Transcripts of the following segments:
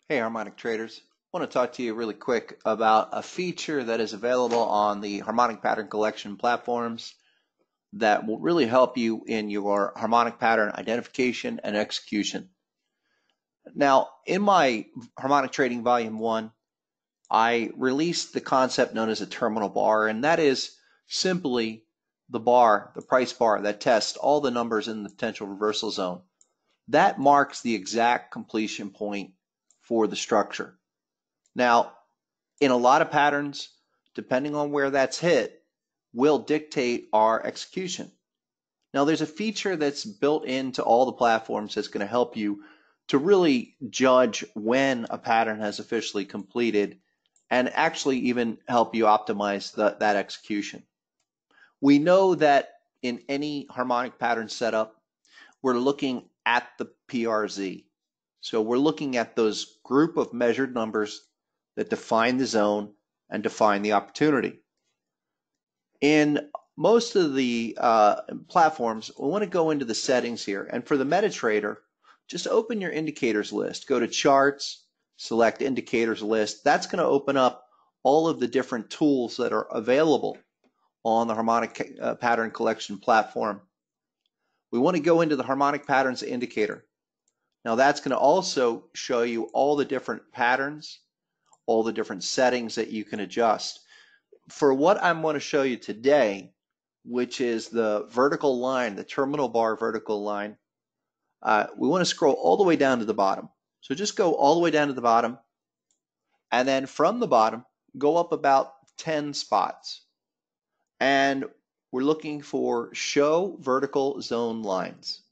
Hey, Harmonic traders. I want to talk to you really quick about a feature that is available on the Harmonic Pattern Collection platforms that will really help you in your harmonic pattern identification and execution. Now, in my Harmonic Trading Volume 1, I released the concept known as a terminal bar, and that is simply the bar, the price bar that tests all the numbers in the potential reversal zone. That marks the exact completion point for the structure. Now, in a lot of patterns, depending on where that's hit, will dictate our execution. Now, there's a feature that's built into all the platforms that's going to help you to really judge when a pattern has officially completed and actually even help you optimize that execution. We know that in any harmonic pattern setup, we're looking at the PRZ. So we're looking at those group of measured numbers that define the zone and define the opportunity. In most of the platforms, we want to go into the settings here. And for the MetaTrader, just open your indicators list. Go to Charts, select Indicators List. That's going to open up all of the different tools that are available on the Harmonic Pattern Collection platform. We want to go into the Harmonic Patterns indicator. Now that's going to also show you all the different patterns, all the different settings that you can adjust. For what I'm going to show you today, which is the vertical line, the terminal bar vertical line, we want to scroll all the way down to the bottom. So just go all the way down to the bottom, and then from the bottom, go up about 10 spots. And we're looking for Show Vertical Zone Lines.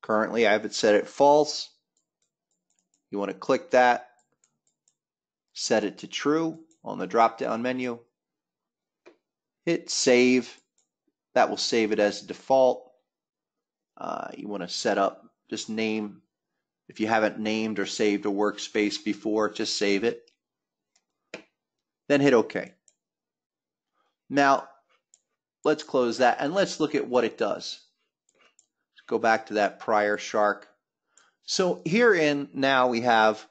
Currently, I have it set at false. You want to click that, set it to true on the drop-down menu. Hit save. That will save it as a default. You want to set up, just name. If you haven't named or saved a workspace before, just save it. Then hit OK. Now, let's close that and let's look at what it does. Go back to that prior shark. So herein now we have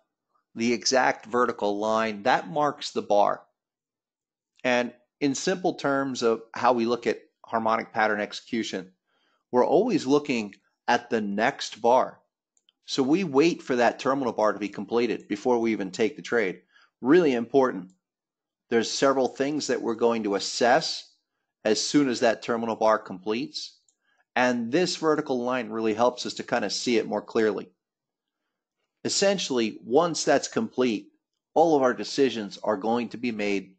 the exact vertical line that marks the bar. And in simple terms of how we look at harmonic pattern execution, we're always looking at the next bar. So we wait for that terminal bar to be completed before we even take the trade. Really important. There's several things that we're going to assess as soon as that terminal bar completes. And this vertical line really helps us to kind of see it more clearly. Essentially, once that's complete, all of our decisions are going to be made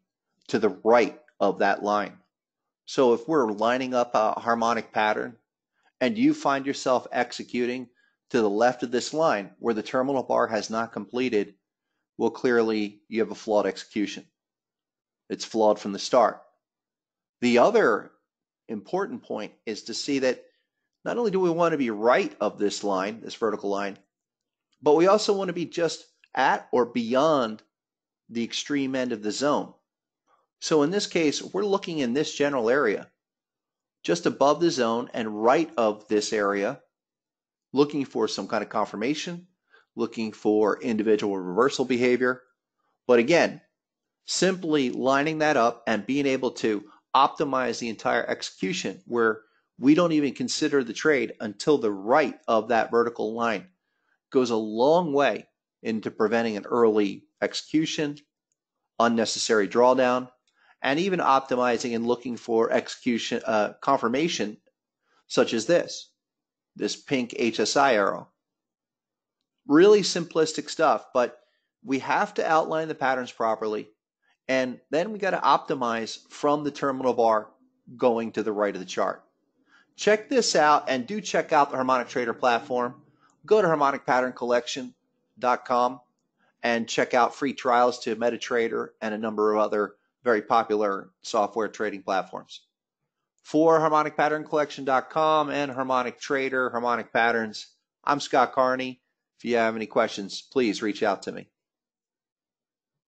to the right of that line. So if we're lining up a harmonic pattern and you find yourself executing to the left of this line where the terminal bar has not completed, well, clearly you have a flawed execution. It's flawed from the start. The other important point is to see that not only do we want to be right of this line, this vertical line, but we also want to be just at or beyond the extreme end of the zone. So in this case, we're looking in this general area, just above the zone and right of this area, looking for some kind of confirmation, looking for individual reversal behavior. But again, simply lining that up and being able to optimize the entire execution where we don't even consider the trade until the right of that vertical line goes a long way into preventing an early execution, unnecessary drawdown, and even optimizing and looking for execution confirmation such as this pink HSI arrow. Really simplistic stuff, but we have to outline the patterns properly, and then we got to optimize from the terminal bar going to the right of the chart. Check this out, and do check out the Harmonic Trader platform. Go to harmonicpatterncollection.com and check out free trials to MetaTrader and a number of other very popular software trading platforms. For harmonicpatterncollection.com and Harmonic Trader, Harmonic Patterns, I'm Scott Carney. If you have any questions, please reach out to me.